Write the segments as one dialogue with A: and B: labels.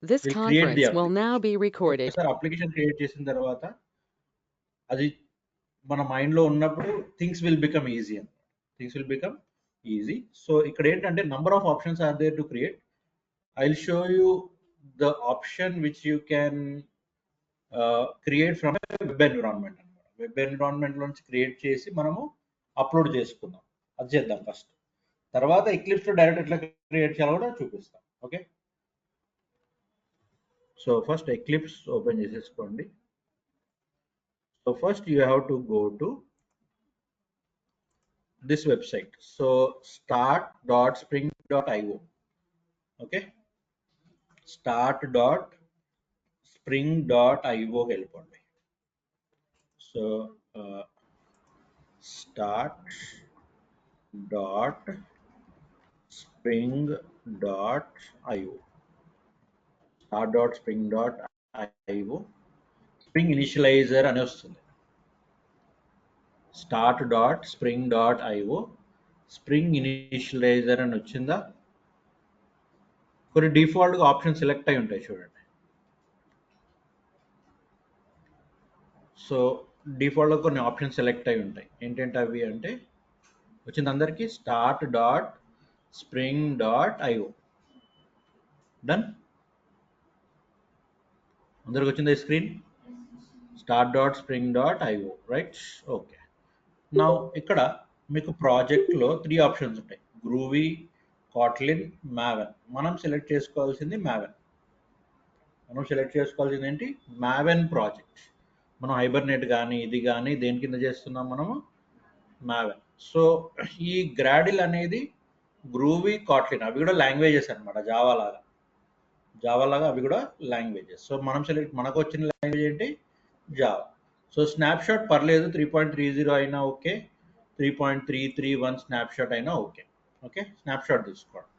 A: This
B: We'll create the
A: conference will now
B: application.
A: be recorded.
B: ఒకసారి application create చేసిన తర్వాత అది మన మైండ్లో ఉన్నప్పుడు థింగ్స్ విల్ బికమ్ ఈజీ అన్నమాట. Things will become easy. So ఇక్కడ ఏంటంటే number of options are there to create. I will show you the option which you can create from web environment అనమాట. వెబ్ ఎన్విరాన్మెంట్ నుంచి create చేసి మనము upload చేసుకుందాం. అది చేద్దాం ఫస్ట్. తర్వాత ఎక్లిప్స్లో డైరెక్ట్ ఎట్లా క్రియేట్ చేయాలో కూడా చూపిస్తాం. Okay, so first Eclipse open చేసేసుకోండి. So first you have to go to this website. So start.spring.io. Okay, start.spring.io వెళ్ళిపోండి. So start.spring.io. start.spring.io. స్ప్రింగ్ ఇనిషియలైజర్ అని వస్తుంది. start.spring.io స్ప్రింగ్ ఇనిషియలైజర్ అని వచ్చిందా? కొన్ని డిఫాల్ట్గా ఆప్షన్ సెలెక్ట్ అయి ఉంటాయి చూడండి. సో డిఫాల్ట్గా కొన్ని ఆప్షన్ సెలెక్ట్ అయి ఉంటాయి. ఏంటంటే అవి అంటే వచ్చింది అందరికీ start.spring.io. డన్, అందరికి వచ్చింది స్క్రీన్ start.spring.io, రైట్? ఓకే, నా ఇక్కడ మీకు ప్రాజెక్ట్లో 3 ఆప్షన్స్ ఉంటాయి: గ్రూవీ, కాట్లిన్, మావెన్. మనం సెలెక్ట్ చేసుకోవాల్సింది మావెన్. ఏంటి? Maven project. మనం హైబర్నెట్ కానీ ఇది కానీ దేని కింద చేస్తున్నాం మనము? మావెన్. సో ఈ గ్రాడిల్ అనేది గ్రూవీ, కాట్లిన్ అవి కూడా లాంగ్వేజెస్ అనమాట. జావా లాగా అవి కూడా లాంగ్వేజెస్. సో మనకు వచ్చిన లాంగ్వేజ్ ఏంటి? జావా. సో స్నాప్షాట్ పర్లేదు, 3.30 అయినా ఓకే, 3.331 స్నాప్షాట్ అయినా ఓకే. ఓకే, స్నాప్షాట్ తీసుకోండి.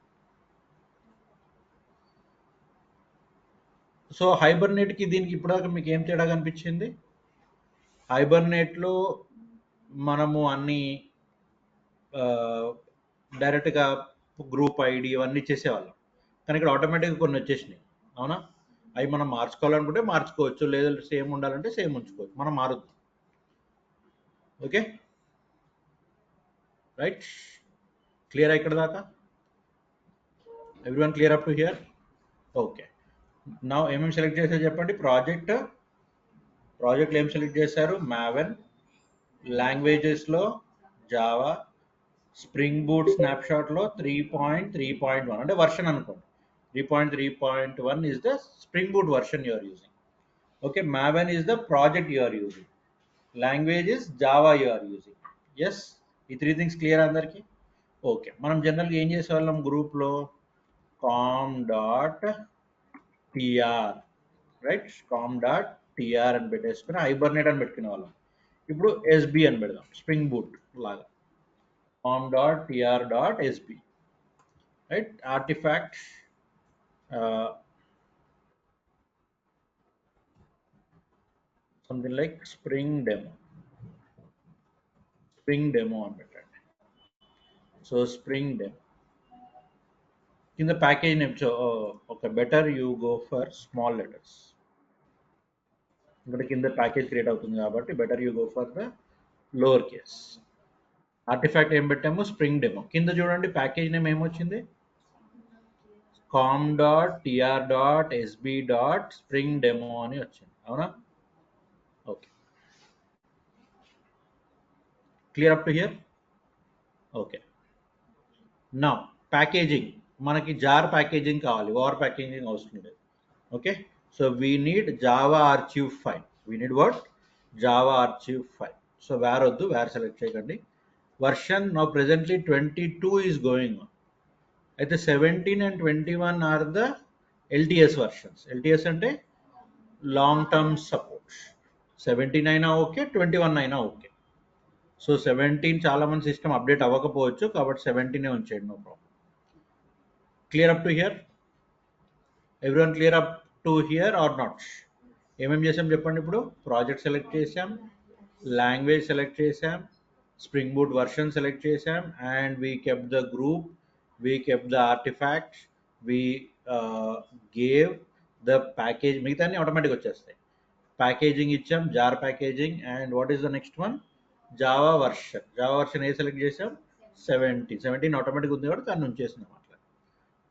B: సో హైబర్నెట్కి దీనికి ఇప్పటిదాకా మీకు ఏం తేడా కనిపించింది? హైబర్నెట్లో మనము అన్ని డైరెక్ట్గా గ్రూప్ ఐడి ఇవన్నీ చేసేవాళ్ళం, కానీ ఇక్కడ ఆటోమేటిక్గా కొన్ని వచ్చేసినాయి. అవునా? అవి మనం మార్చుకోవాలనుకుంటే మార్చుకోవచ్చు, లేదా సేమ్ ఉండాలంటే సేమ్ ఉంచుకోవచ్చు. మనం మారుద్దాం. Okay, right? క్లియర్ ఇక్కడ దాకా? Everyone clear up to here? Okay, నా ఏమేమి సెలెక్ట్ చేశారు చెప్పండి. ప్రాజెక్ట్లో ఏం సెలెక్ట్ చేశారు? మావెన్. లాంగ్వేజెస్లో జావా. స్ప్రింగ్ బూట్ స్నాప్షాట్లో 3.3.1 అంటే వర్షన్ అనుకోండి. 3.3.1 is the Spring Boot version you are using. Okay, Maven is the project you are using. Language is Java you are using. Yes, ఈ 3 things clear అందరికి? Okay, మనం జనరల్గా ఏం చేసేవాళ్ళం గ్రూప్లో? com.tr, right? com.tr అని పెట్టేసుకుని హైబర్నెట్ అని పెట్టుకునే వాళ్ళం. ఇప్పుడు ఎస్బి అని పెడదాం, స్ప్రింగ్ బూట్ లాగా. com.tr.sb, right? Artefact something like spring demo అని పెట్టండి. సో స్ప్రింగ్ డెమో కింద ప్యాకేజ్ నేమ్ ఒక better you go for small letters. ఇక్కడ కింద ప్యాకేజ్ క్రియేట్ అవుతుంది కాబట్టి better you go for the lower case. Artefact ఏం పెట్టాము? Spring demo. కింద చూడండి ప్యాకేజ్ నేమ్ ఏమొచ్చింది? com.tr.sb.spring-demo అని వచ్చింది. అవునా? Okay, clear up to here? Okay, నా ప్యాకేజింగ్ మనకి జార్ ప్యాకేజింగ్ కావాలి, ఓవర్ ప్యాకేజింగ్ అవసరం లేదు. Okay, so we need Java archive file. We need what? Java archive file. So where వద్దు, వేర్ సెలెక్ట్ చేయకండి. Version now presently 22 is going on. అయితే 17 and 21 are the ఎల్టిఎస్ versions. ఎల్టిఎస్ అంటే long term support. 17 అయినా okay, 21 అయినా okay. So 17 చాలా మంది system update అవ్వకపోవచ్చు కాబట్టి 17 ఉంచేయండి, no problem. Clear up to here? Everyone clear up to here or not? ఏమేమి చేసాం చెప్పండి. ఇప్పుడు ప్రాజెక్ట్ సెలెక్ట్ చేసాం, లాంగ్వేజ్ సెలెక్ట్ చేసాం, స్ప్రింగ్ బూట్ వర్షన్ సెలెక్ట్ చేసాం, and we kept the group, we kept the artifact, we gave the package మిగతా అన్ని automatic వచ్చేస్తాయి. ప్యాకేజింగ్ ఇచ్చాం, jar packaging, and what is the next one, Java version ఏ select చేసాం, 17 automatic ఉంది కాబట్టి దాన్ని ఉంచేసినాం. అట్లా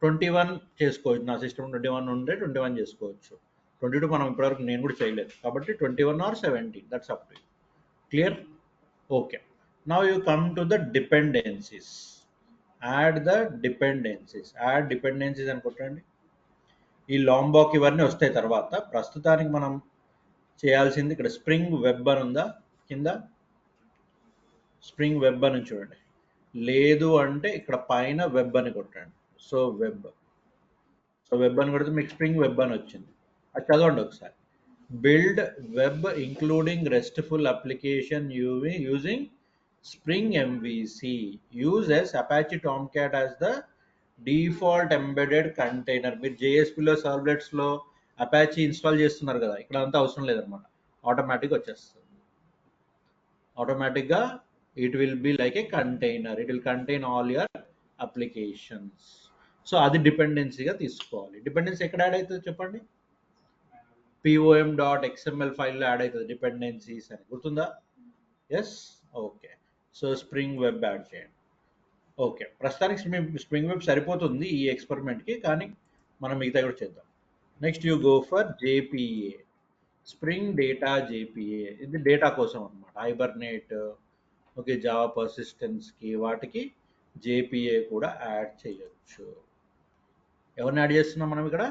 B: 21 చేసుకోవచ్చు, నా సిస్టమ్ 21 ఉంటే 21 చేసుకోవచ్చు. 22 మనం ఇప్పటివరకు నేను కూడా చేయలేదు కాబట్టి 21 or 17, that's up to you. Clear? Okay. Now you come to the dependencies. Add dependencies అని కొట్టండి. ఈ లాంబాక్ ఇవన్నీ వస్తాయి తర్వాత. ప్రస్తుతానికి మనం చేయాల్సింది ఇక్కడ స్ప్రింగ్ వెబ్ అని ఉందా కింద, స్ప్రింగ్ వెబ్ అని చూడండి. లేదు అంటే ఇక్కడ పైన వెబ్ అని కొట్టండి. సో వెబ్ అని కొడితే మీకు స్ప్రింగ్ వెబ్ అని వచ్చింది. అది చదవండి ఒకసారి. Build web including RESTful application using Spring MVC. Uses Apache Tomcat as the default embedded container. మీరు JSPలో సర్వ్లెట్స్లో అపాచీ ఇన్స్టాల్ చేస్తున్నారు కదా, ఇక్కడ అంతా అవసరం లేదనమాట, ఆటోమేటిక్గా వచ్చేస్తుంది. ఆటోమేటిక్గా it will be like a container, it will contain all your applications. So అది డిపెండెన్సీగా తీసుకోవాలి. డిపెండెన్సీ ఎక్కడ యాడ్ అవుతుంది చెప్పండి? pom.xml ఫైల్లో యాడ్ అవుతుంది డిపెండెన్సీస్ అని, గుర్తుందా? Yes, okay. So spring web add చేయండి. ఓకే, ప్రస్తుతానికి స్ప్రింగ్ వెబ్ సరిపోతుంది ఈ ఎక్స్పెరిమెంట్కి, కానీ మనం మిగతా కూడా చేద్దాం. Next you go for JPA, spring data JPA. ఇది డేటా కోసం అనమాట, హైబర్నేట్, ఓకే, జావా పర్సిస్టెన్స్కి వాటికి జేపీఏ కూడా యాడ్ చేయొచ్చు. ఎవరిని యాడ్ చేస్తున్నాం మనం ఇక్కడ?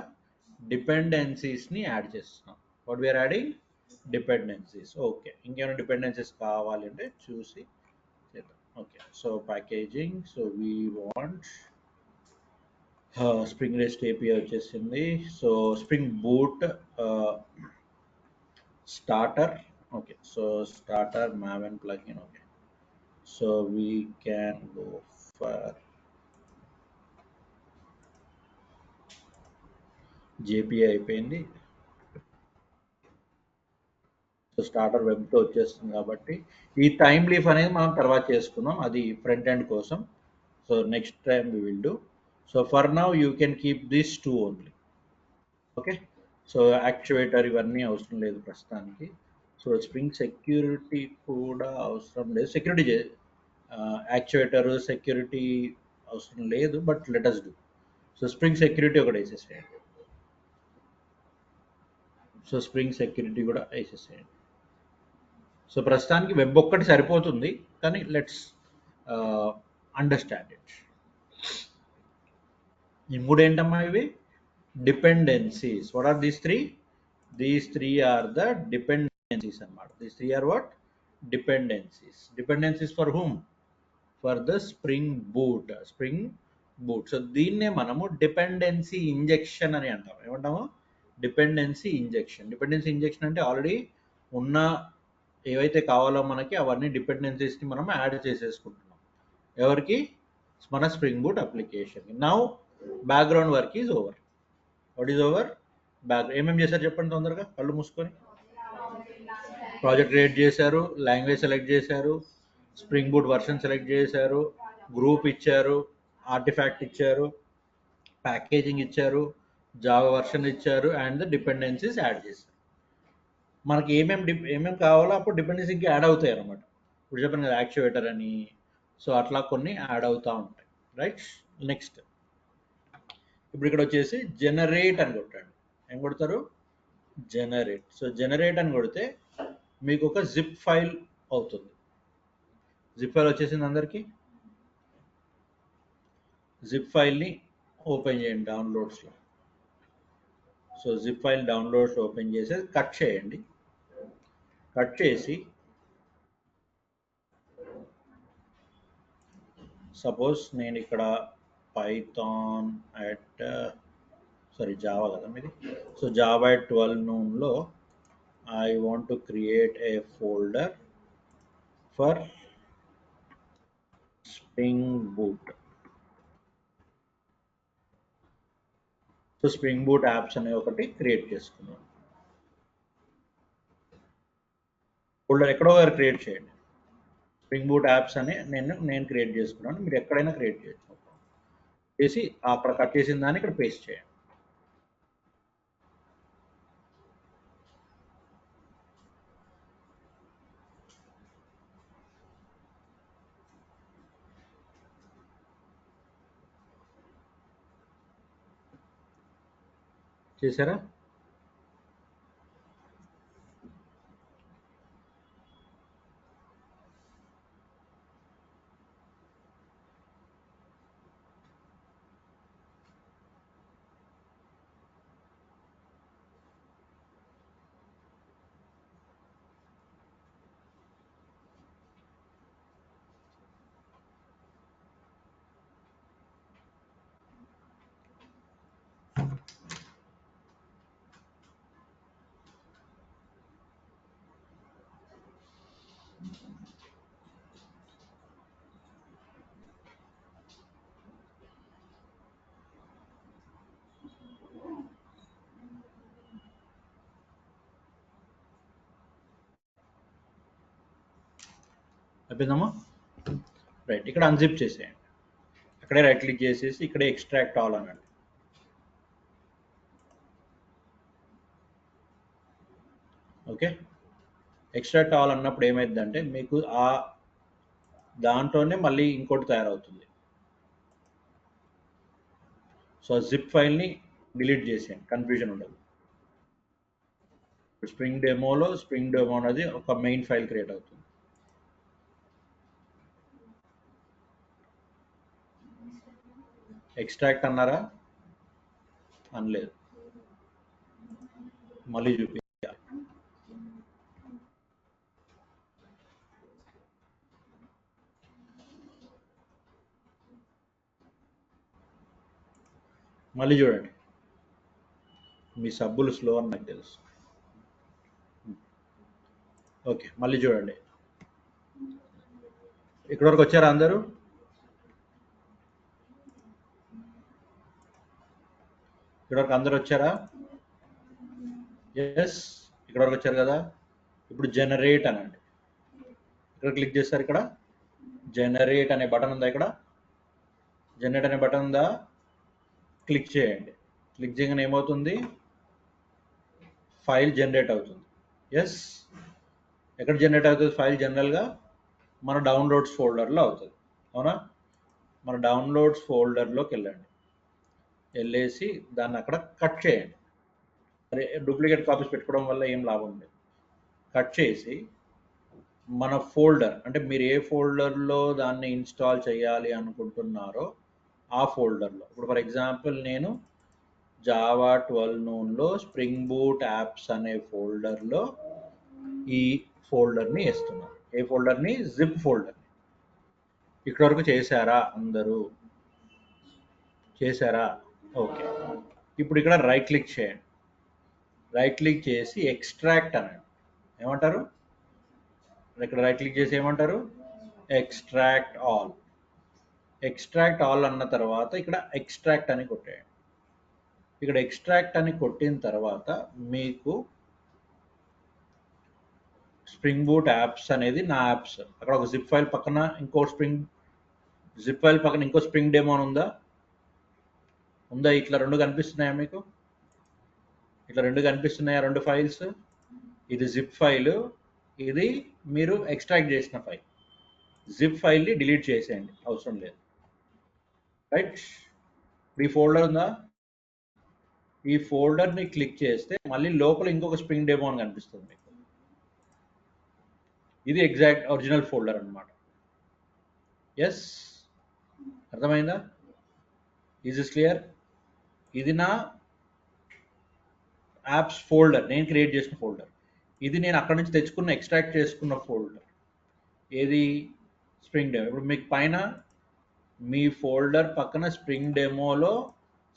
B: డిపెండెన్సీస్ని యాడ్ చేస్తున్నాం. What we are adding? Dependencies. Okay, ఇంకేమైనా డిపెండెన్సీస్ కావాలి అంటే చూసి చేద్దాం. Okay, so packaging, so we want Spring REST API వచ్చేసింది. So Spring Boot starter, okay, so starter maven plugin. Okay, so we can go for JPI అయిపోయింది. So starter వెబ్తో వచ్చేస్తుంది కాబట్టి ఈ టైమ్ లీఫ్ అనేది మనం తర్వాత చేసుకుందాం, అది ఫ్రంట్ ఎండ్ కోసం. So next time we will do. So for now you can keep this 2 only. Okay, so actuator ఇవన్నీ అవసరం లేదు ప్రస్తుతానికి. సో స్ప్రింగ్ సెక్యూరిటీ కూడా అవసరం లేదు, సెక్యూరిటీ యాక్చువేటర్ సెక్యూరిటీ అవసరం లేదు, but let us do. So spring security ఒకటి వేసేసేయండి. సో స్ప్రింగ్ సెక్యూరిటీ కూడా వేసేసేయండి. సో ప్రస్తుతానికి వెబ్ ఒక్కటి సరిపోతుంది, కానీ లెట్స్ అండర్స్టాండ్ ఇట్. ఈ మూడు ఏంటమ్మా ఇవి? Dependencies. What are these three? These three are the dependencies అన్నమాట. These three are what? Dependencies. Dependencies for whom? For the Spring Boot. So దీన్నే మనము డిపెండెన్సీ ఇంజెక్షన్ అని అంటాం. ఏమంటాము? డిపెండెన్సీ ఇంజెక్షన్ అంటే ఆల్రెడీ ఉన్న ఏవైతే కావాలో మనకి అవన్నీ డిపెండెన్సీస్ని మనం యాడ్ చేసేసుకుంటున్నాం. ఎవరికి? మన spring boot application. Now background work is over. What is over? ఏమేమి చేశారు చెప్పండి తొందరగా, కళ్ళు మూసుకొని. ప్రాజెక్ట్ క్రియేట్ చేశారు, లాంగ్వేజ్ సెలెక్ట్ చేశారు, స్ప్రింగ్ బూట్ వర్షన్ సెలెక్ట్ చేశారు, గ్రూప్ ఇచ్చారు, ఆర్టిఫాక్ట్ ఇచ్చారు, ప్యాకేజింగ్ ఇచ్చారు, జావా వర్షన్ ఇచ్చారు, అండ్ ద డిపెండెన్సీస్ యాడ్ చేశారు. మనకి ఏమేమి కావాలో అప్పుడు డిపెండెన్సీకి యాడ్ అవుతాయి అన్నమాట. ఇప్పుడు చెప్పాను కదా యాక్చువేటర్ అని, సో అట్లా కొన్ని యాడ్ అవుతూ ఉంటాయి. రైట్, నెక్స్ట్ ఇప్పుడు ఇక్కడ వచ్చేసి జనరేట్ అని కొట్టండి. ఏం కొడతారు? జనరేట్. సో జనరేట్ అని కొడితే మీకు ఒక జిప్ ఫైల్ అవుతుంది. జిప్ ఫైల్ వచ్చేసింది అందరికీ. జిప్ ఫైల్ని ఓపెన్ చేయండి డౌన్లోడ్స్లో. So zip file downloads open చేసి కట్ చేయండి. కట్ చేసి సపోజ్ నేను ఇక్కడ పైథాన్ అట్ జావా కదా మీది. సో జావా at 12 noonలో I want to create a folder for Spring Boot. So Spring Boot apps అనే ఒకటి క్రియేట్ చేసుకున్నాను. ఫోల్డర్ ఎక్కడో క్రియేట్ చేయండి. స్ప్రింగ్ బూట్ యాప్స్ అని నేను క్రియేట్ చేసుకున్నాను, మీరు ఎక్కడైనా క్రియేట్ చేసి అక్కడ కట్ చేసిన దాన్ని ఇక్కడ పేస్ట్ చేయండి. చేశారా? అయిపోయిందమ్మా? రైట్, ఇక్కడ అన్జిప్ చేసేయండి. అక్కడే రైట్ క్లిక్ చేసేసి ఇక్కడే ఎక్స్ట్రాక్ట్ ఆల్ అనండి. ఓకే, ఎక్స్ట్రాక్ట్ ఆల్ అన్నప్పుడు ఏమైందంటే మీకు ఆ దాంట్లోనే మళ్ళీ ఇంకోటి తయారవుతుంది. సో జిప్ ఫైల్ని డిలీట్ చేసేయండి, కన్ఫ్యూజన్ ఉండదు. స్ప్రింగ్ డెమోలో స్ప్రింగ్ డెమో అనేది ఒక మెయిన్ ఫైల్ క్రియేట్ అవుతుంది. ఎక్స్ట్రాక్ట్ అన్నారా? అనలేదు, మళ్ళీ చూపి. మళ్ళీ చూడండి, మీ సబ్బులు స్లో అని నాకు తెలుసు. ఓకే, మళ్ళీ చూడండి. ఇక్కడ వరకు వచ్చారా అందరూ? ఇక్కడ వరకు అందరు వచ్చారా? ఎస్, ఇక్కడ వరకు వచ్చారు కదా. ఇప్పుడు జనరేట్ అనండి. ఇక్కడ క్లిక్ చేస్తారు, ఇక్కడ జనరేట్ అనే బటన్ ఉందా? ఇక్కడ జనరేట్ అనే బటన్ ఉందా? క్లిక్ చేయండి. క్లిక్ చేయగానే ఏమవుతుంది? ఫైల్ జనరేట్ అవుతుంది. ఎస్, ఎక్కడ జనరేట్ అవుతుంది ఫైల్? జనరల్గా మన డౌన్లోడ్స్ ఫోల్డర్లో అవుతుంది, అవునా? మన డౌన్లోడ్స్ ఫోల్డర్లోకి వెళ్ళండి. వెళ్ళేసి దాన్ని అక్కడ కట్ చేయండి. అరే, డూప్లికేట్ కాపీస్ పెట్టుకోవడం వల్ల ఏం లాభం లేదు. కట్ చేసి మన ఫోల్డర్, అంటే మీరు ఏ ఫోల్డర్లో దాన్ని ఇన్స్టాల్ చేయాలి అనుకుంటున్నారో ఆ ఫోల్డర్లో, ఇప్పుడు ఫర్ ఎగ్జాంపుల్ నేను జావా 12 నూన్లో స్ప్రింగ్ బూట్ యాప్స్ అనే ఫోల్డర్లో ఈ ఫోల్డర్ని వేస్తున్నాను. ఏ ఫోల్డర్ని? జిప్ ఫోల్డర్ని. ఇక్కడ వరకు చేశారా అందరూ? చేశారా? ఓకే, ఇప్పుడు ఇక్కడ రైట్ క్లిక్ చేయండి. రైట్ క్లిక్ చేసి ఎక్స్ట్రాక్ట్ అనండి. ఏమంటారు? ఇక్కడ రైట్ క్లిక్ చేసి ఏమంటారు? Extract all. ఎక్స్ట్రాక్ట్ ఆల్ అన్న తర్వాత ఇక్కడ ఎక్స్ట్రాక్ట్ అని కొట్టేయండి. ఇక్కడ ఎక్స్ట్రాక్ట్ అని కొట్టిన తర్వాత మీకు స్ప్రింగ్ బూట్ యాప్స్ అనేది నా యాప్స్, అక్కడ ఒక జిప్ ఫైల్ పక్కన ఇంకో జిప్ ఫైల్ పక్కన ఇంకో స్ప్రింగ్ డెమో అని ఉందా? ఉందా? ఇట్లా రెండు కనిపిస్తున్నాయా మీకు? ఇట్లా రెండు కనిపిస్తున్నాయా? రెండు ఫైల్స్. ఇది జిప్ ఫైల్, ఇది మీరు ఎక్స్ట్రాక్ట్ చేసిన ఫైల్. జిప్ ఫైల్ని డిలీట్ చేసేయండి, అవసరం లేదు. రైట్, ఈ ఫోల్డర్ ఉందా? ఈ ఫోల్డర్ని క్లిక్ చేస్తే మళ్ళీ లోపల ఇంకొక స్ప్రింగ్ డెమో అని కనిపిస్తుంది మీకు. ఇది ఎగ్జాక్ట్ ఒరిజినల్ ఫోల్డర్ అనమాట. ఎస్, అర్థమైందా? Is is clear? ఇది నా యాప్స్ ఫోల్డర్, నేను క్రియేట్ చేసిన ఫోల్డర్. ఇది నేను అక్కడ నుంచి తెచ్చుకున్న, ఎక్స్ట్రాక్ట్ చేసుకున్న ఫోల్డర్. ఏది? Spring demo. ఇప్పుడు మీకు పైన మీ ఫోల్డర్ పక్కన స్ప్రింగ్ డెమోలో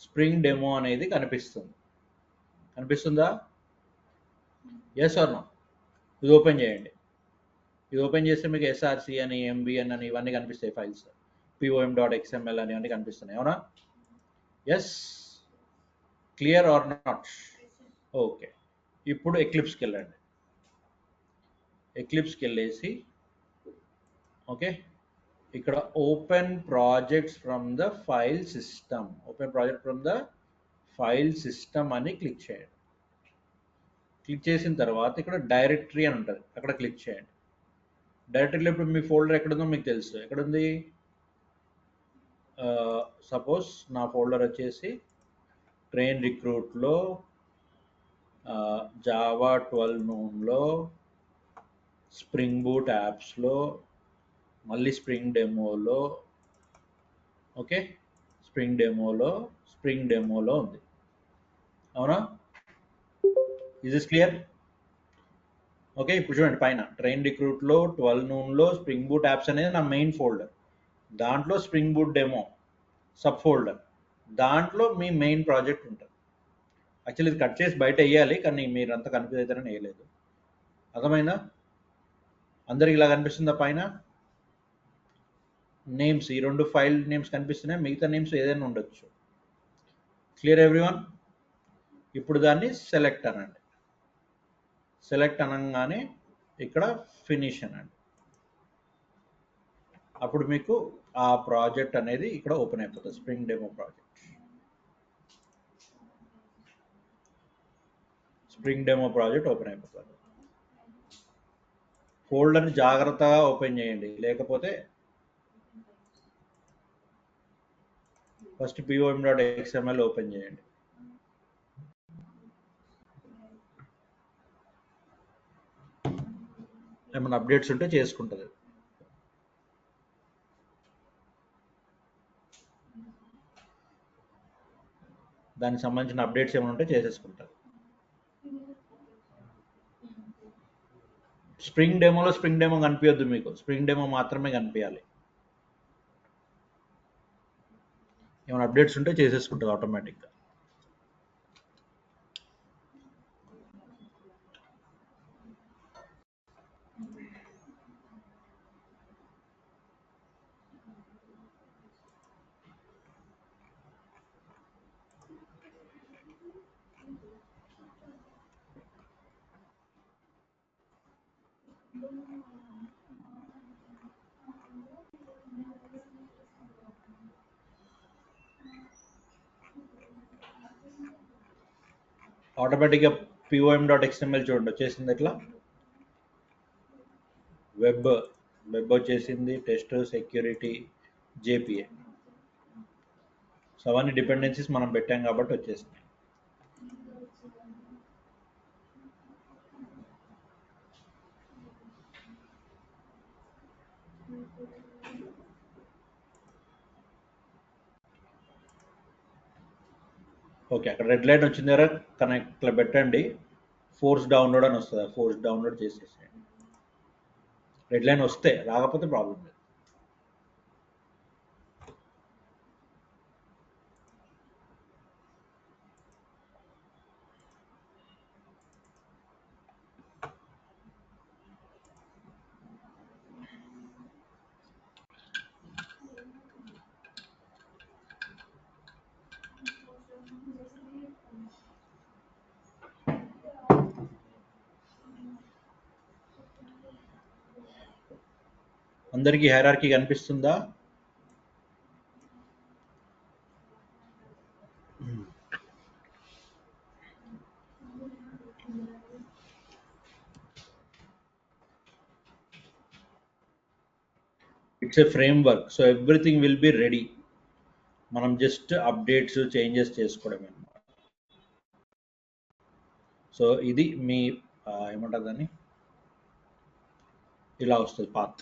B: స్ప్రింగ్ డెమో అనేది కనిపిస్తుంది. కనిపిస్తుందా? Yes or no? ఇది ఓపెన్ చేయండి. ఇది ఓపెన్ చేస్తే మీకు ఎస్ఆర్సి అని, ఎంబిఎన్ అని ఇవన్నీ కనిపిస్తాయి ఫైల్స్. pom.xml అని అన్నీ కనిపిస్తున్నాయి, అవునా? Yes, clear or not? Okay, ఇప్పుడు ఎక్లిప్స్కి వెళ్ళండి. ఎక్లిప్స్కి వెళ్ళేసి ఓకే, ఇక్కడ open projects from the file system, open project from the file system అని క్లిక్ చేయండి. క్లిక్ చేసిన తర్వాత ఇక్కడ డైరెక్టరీ అని ఉంటుంది, అక్కడ క్లిక్ చేయండి. డైరెక్టరీలో ఇప్పుడు మీ ఫోల్డర్ ఎక్కడుందో మీకు తెలుసు. ఎక్కడుంది? సపోజ్ నా ఫోల్డర్ వచ్చేసి ట్రైన్ రిక్రూట్లో జావా 12 నూన్లో, స్ప్రింగ్ బూట్ యాప్స్లో, మళ్ళీ స్ప్రింగ్ డెమోలో, ఓకే, స్ప్రింగ్ డెమోలో ఉంది. అవునా? Is this clear? ఓకే, ఇప్పుడు చూడండి పైన ట్రైన్ రిక్రూట్లో 12 నూన్లో స్ప్రింగ్ బూట్ యాప్స్ అనేది నా మెయిన్ ఫోల్డర్. దాంట్లో spring boot demo sub folder, దాంట్లో మీ మెయిన్ ప్రాజెక్ట్ ఉంటుంది. యాక్చువల్లీ ఇది కట్ చేసి బయట వేయాలి, కానీ మీరు అంత కన్ఫ్యూజ్ అవుతారని వేయలేదు. అర్థమైందా? అందరికి ఇలా కనిపిస్తుందా పైన? నేమ్స్, ఈ 2 ఫైల్ నేమ్స్ కనిపిస్తున్నాయి, మిగతా నేమ్స్ ఏదైనా ఉండొచ్చు. Clear everyone? ఇప్పుడు దాన్ని సెలెక్ట్ అనండి. సెలెక్ట్ అనగానే ఇక్కడ ఫినిష్ అనండి. అప్పుడు మీకు ఆ ప్రాజెక్ట్ అనేది ఇక్కడ ఓపెన్ అయిపోతుంది, spring demo project. Spring demo project open అయిపోతుంది. ఫోల్డర్ని జాగ్రత్తగా ఓపెన్ చేయండి, లేకపోతే ఫస్ట్ pom.xml ఓపెన్ చేయండి. ఏమైనా అప్డేట్స్ ఉంటే చేసుకుంటుంది. దానికి సంబంధించిన అప్డేట్స్ ఏమైనా ఉంటే చేసేసుకుంటారు. స్ప్రింగ్ డెమో కనిపించద్దు మీకు, స్ప్రింగ్ డెమో మాత్రమే కనిపించాలి. ఏమైనా అప్డేట్స్ ఉంటే చేసేసుకుంటుంది ఆటోమేటిక్గా. ఆటోమేటిక్గా pom.xml చూడండి వచ్చేసింది. ఎట్లా వెబ్ వచ్చేసింది, టెస్ట్, సెక్యూరిటీ, జేపీఏ. సో అవన్నీ డిపెండెన్సీస్ మనం పెట్టాం కాబట్టి వచ్చేసింది. ఓకే, అక్కడ రెడ్ లైన్ వచ్చిన దగ్గర కనెక్ట్లో పెట్టండి, ఫోర్స్ డౌన్లోడ్ అని వస్తుంది, ఫోర్స్ డౌన్లోడ్ చేసేసేయండి. రెడ్ లైన్ వస్తే, రాకపోతే ప్రాబ్లం లేదు. అందరికీ హైరార్కీ కనిపిస్తుందా? It's a framework, so everything will be ready. మనం జస్ట్ అప్డేట్స్, చేంజెస్ చేసుకోవడమే అన్నమాట. సో ఇది మీ ఏమంటారు దాన్ని, ఇలా వస్తుంది పాత్.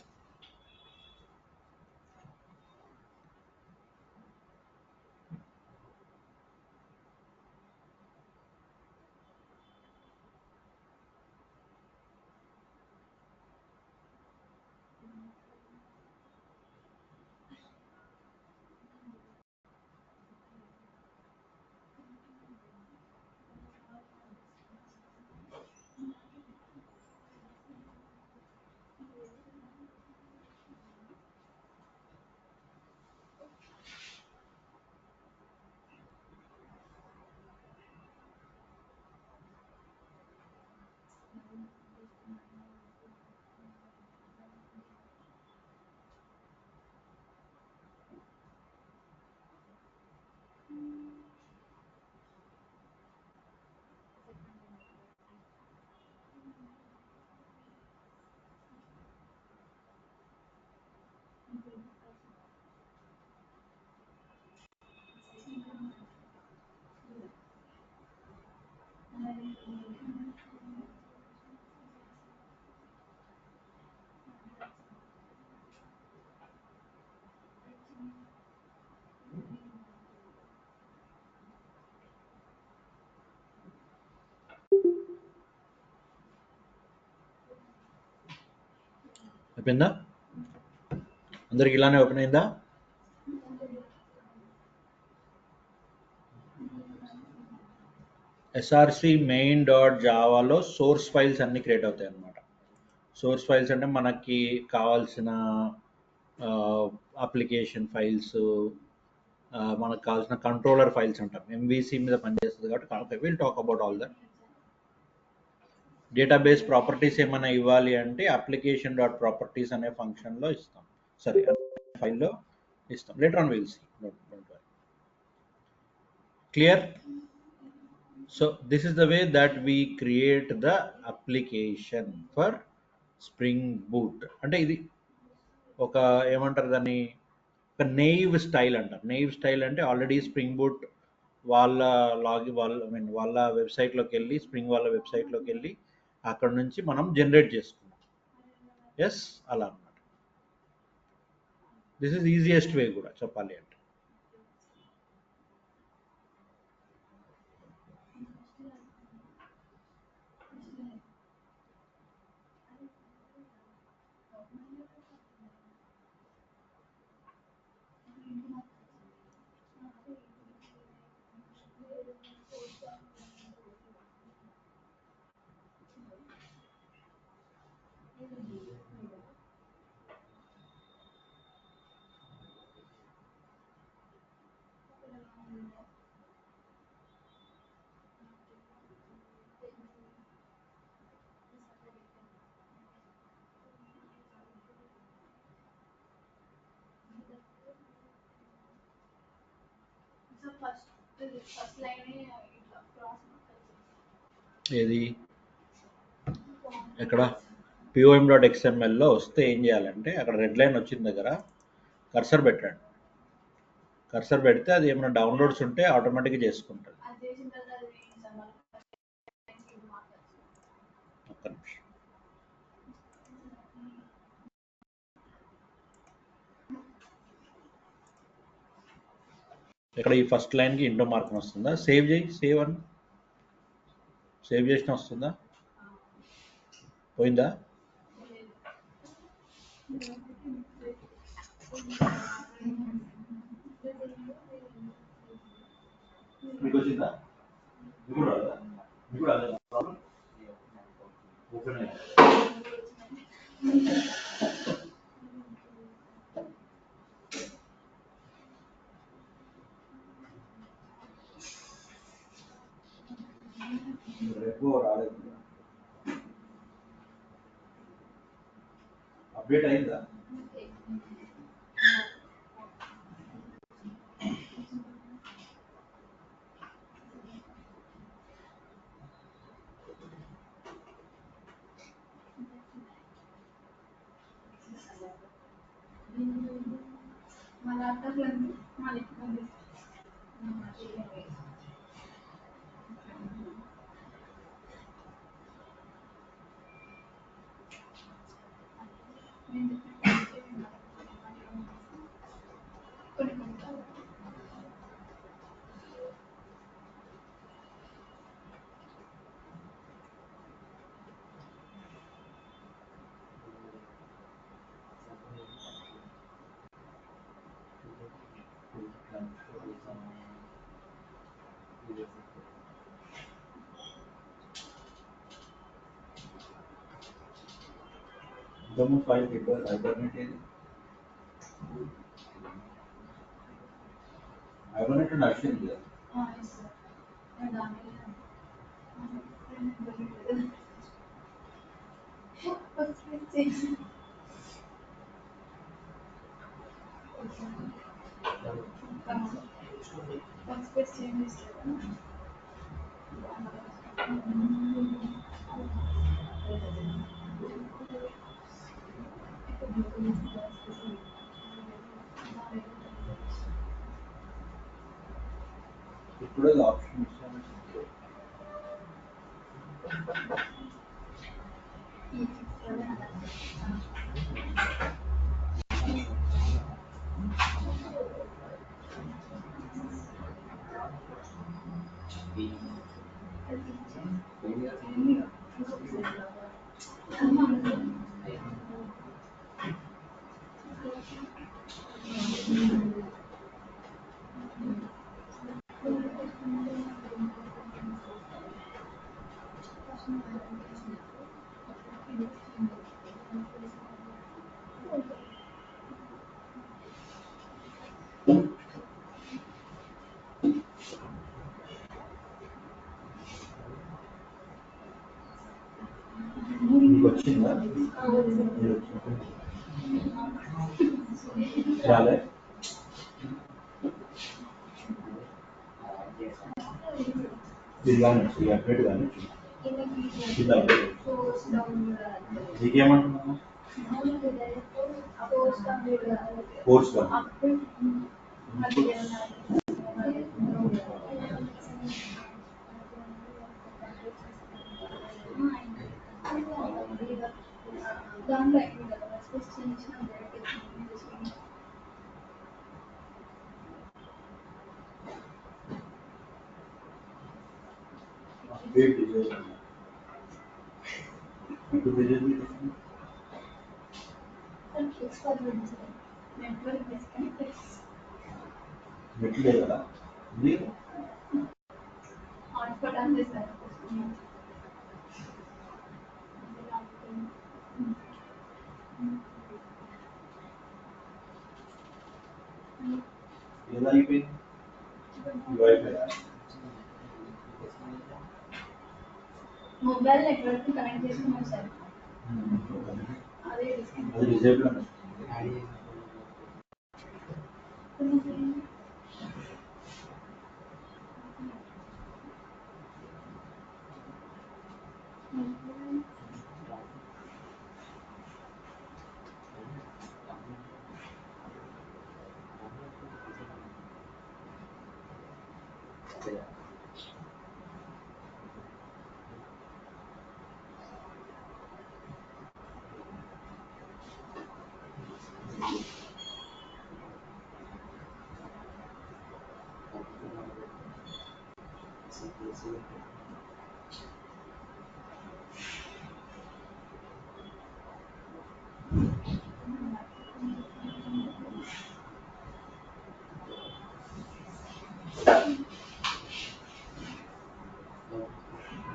B: అయిపోయిందా? అందరికి ఇలానే ఓపెన్ అయిందా? ఎస్ఆర్సి మెయిన్ డాట్ జావాలో సోర్స్ ఫైల్స్ అన్ని క్రియేట్ అవుతాయి అన్నమాట. సోర్స్ ఫైల్స్ అంటే మనకి కావాల్సిన అప్లికేషన్ ఫైల్స్, మనకు కావాల్సిన కంట్రోలర్ ఫైల్స్ అంటాం. ఎంవిసి మీద పనిచేస్తుంది కాబట్టి will talk about all that. Database properties ఏమైనా ఇవ్వాలి అంటే అప్లికేషన్ డాట్ ప్రాపర్టీస్ అనే ఫంక్షన్లో ఇస్తాం, సరే ఫైల్లో ఇస్తాం. Later on will see. Clear? So this is the way that we create the application for spring boot. అంటే ఇది ఒక ఏమంటారు దాన్ని, ఒక నెయివ్ స్టైల్ అంటారు. నెయివ్ స్టైల్ అంటే ఆల్రెడీ స్ప్రింగ్ బూట్ వాళ్ళ వాళ్ళ వెబ్సైట్లోకి వెళ్ళి, స్ప్రింగ్ వాళ్ళ వెబ్సైట్లోకి వెళ్ళి అక్కడ నుంచి మనం జనరేట్ చేసుకున్నాం. ఎస్, అలా అన్నమాట. దిస్ ఇస్ ఈజియెస్ట్ వే కూడా చెప్పాలి అంటే. ఏది ఎక్కడ pom.xmlలో వస్తే ఏం చేయాలంటే అక్కడ రెడ్ లైన్ వచ్చిన దగ్గర కర్సర్ పెట్టండి. కర్సర్ పెడితే అది ఏమైనా డౌన్లోడ్స్ ఉంటే ఆటోమేటిక్గా చేసుకుంటుంది. ఒక్క నిమిషం. ఇక్కడ ఈ ఫస్ట్ లైన్కి ఇంటో మార్క్ వస్తుందా? సేవ్ చేయి, సేవ్ అని సేవ్ చేసిన వస్తుందా? పోయిందా? మీకు వచ్చిందా? మీకు రాదా? మీకు రాదా? ఓపెన్ అయ్యింది. రేపు రాలేదు. అప్డేట్ అయిందా? ఇంతకుముందు ఫైల్ హైబర్నెట్ ఏది? హైబర్నెట్ నడిచింది కదా. ఇప్పుడు ఆప్షన్ ఇచ్చాను. మీకు వచ్చిందా? రాలే? ఇది కానీ ఈ అప్డేట్ కానీ ఇది అప్డేట్ నీకేమంటున్నాను కోర్స్ కానీ అప్డేట్ డిజైన్ ఇప్పుడు డిజైన్ నెట్ లేదు కదా ఇది ఎలా అయిపోయింది వైఫై
A: మొబైల్ నెట్వర్క్ కనెక్ట్ చేసుకున్నాం సార్
B: అది డిజేబుల్ అని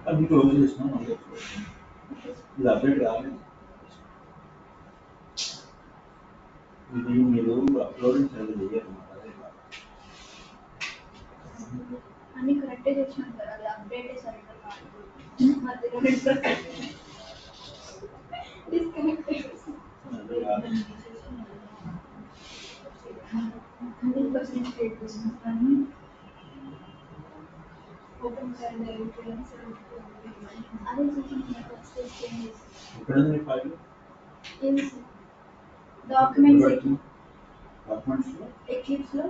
B: అది క్లోజ్ చేసినా మళ్ళీ ఇది అప్డేట్ కాలేదు ఇది మీరు అప్లోడింగ్ సరిగ్గా చేయరు అదే
A: అన్ని కరెక్టే చేసినాం సార్ అది అప్డేట్ సరిగ్గా మధ్యలో నెట్వర్క్ డిస్కనెక్టెడ్
B: అదే కాదు
A: 100% స్టేట్ చేసినాం కానీ ఓపెన్ చేయండి అదే చూసిన ఫస్ట్ చేంజ్
B: ఎక్కడ ఉంది ఫైల్
A: ఏంటి సార్ డాక్యుమెంట్స్
B: డాక్యుమెంట్స్లో
A: ఎక్లిప్స్లో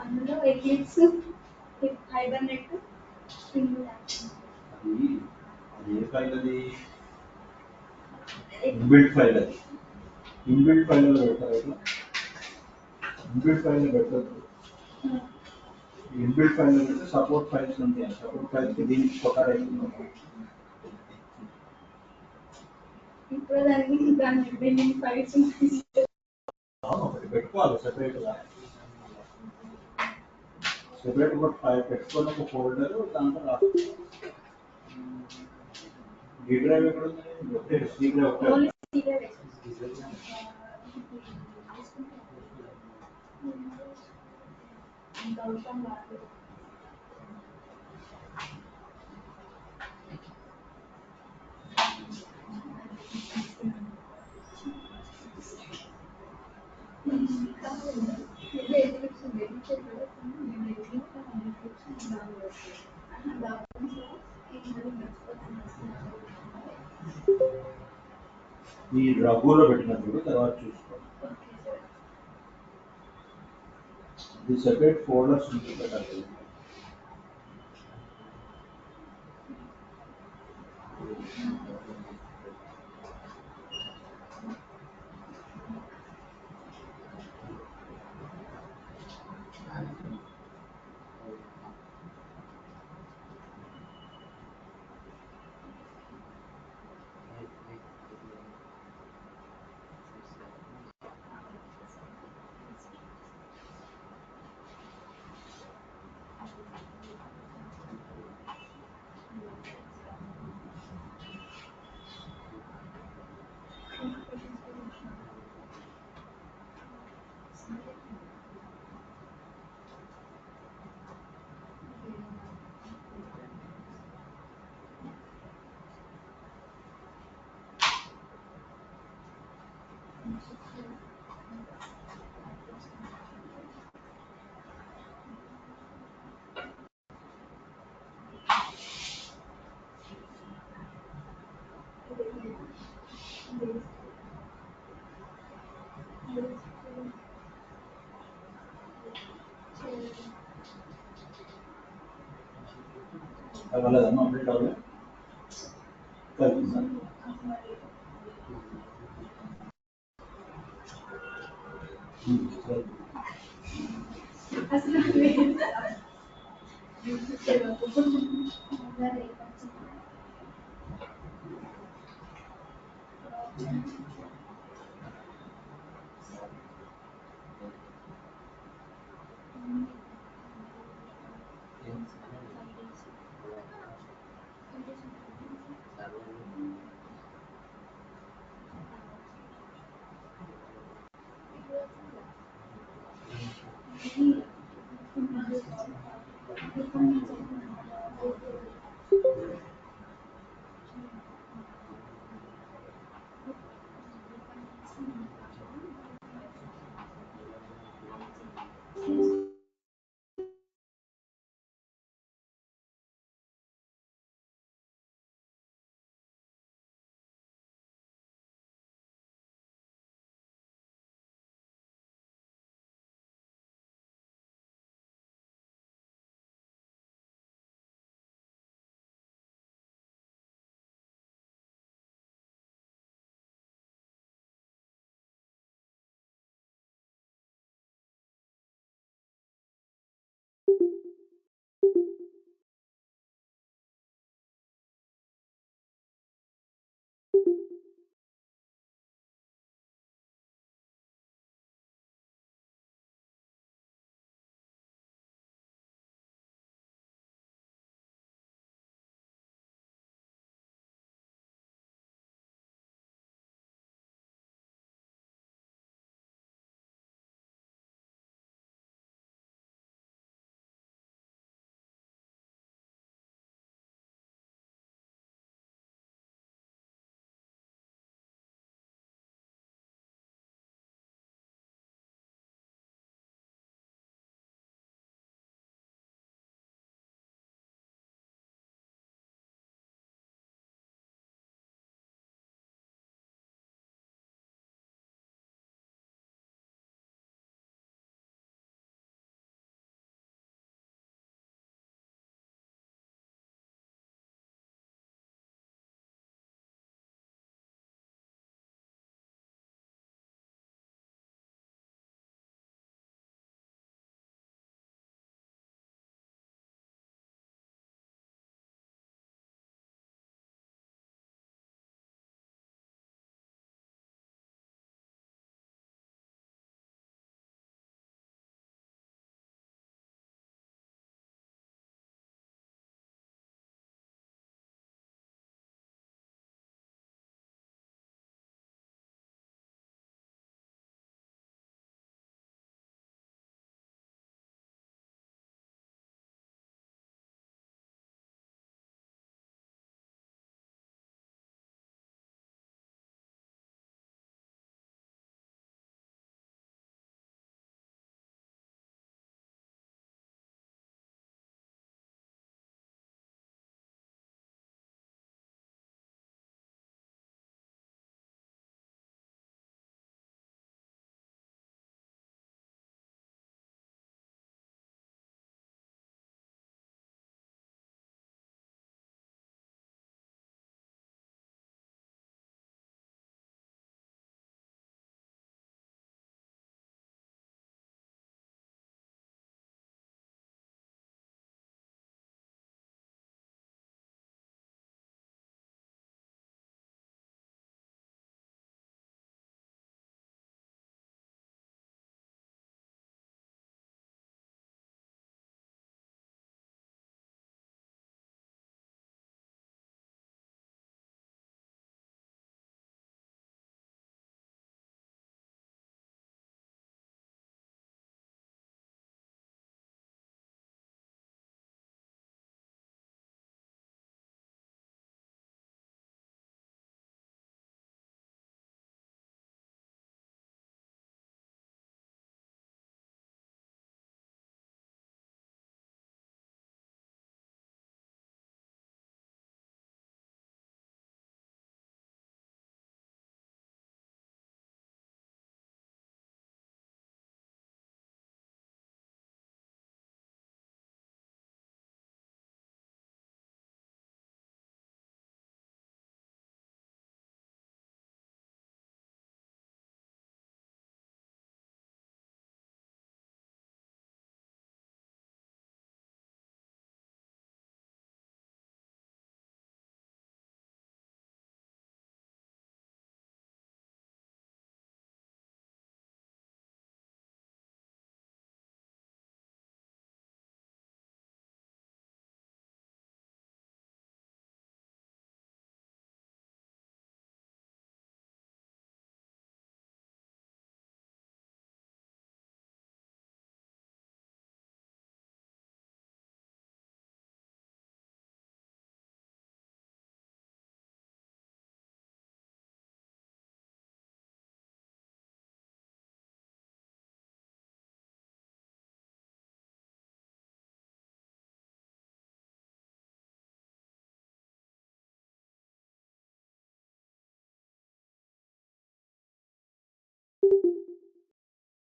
A: అందులో ఎక్లిప్స్ హైబర్నెట్ స్ప్రింగ్
B: అది అది ఏ ఫైల్ అది ఇన్బిల్ట్ ఫైల్ అది ఇన్బిల్ట్ ఫైల్లో పెడతారు ఇట్లా ఇన్బిల్ట్ ఫైల్లో పెట్టద్దు ఇన్బిల్ట్ ఫైల్లో పెడితే సపోర్ట్ ఫైల్స్ ఉంటాయి సపోర్ట్ ఫైల్స్కి దీనికి కొట్టారు అవుతుంది
A: ఇప్పుడు దాని బిల్లింగ్ ఫైల్స్
B: ఒకటి పెట్టుకోవాలి సెపరేట్గా సెపరేట్ ఒక ఫైల్ పెట్టుకొని ఒక ఫోల్డర్ దాంట్లో రాసుకోవాలి డి డ్రైవ్ ఎక్కడ ఉంది ఒకటే సి డ్రైవ్ ఒకటే
A: ఓన్లీ సీరియల్ అంత అవసరం కాదు
B: ఈ రఘులో పెట్టినప్పుడు తర్వాత చూసుకోండి ఇది సెపరేట్ ఫోల్డర్స్ ఉంటుంది పెట్టాలి అవ్వలేదమ్మా అప్డేట్ అవ్వలేదు
A: అసలు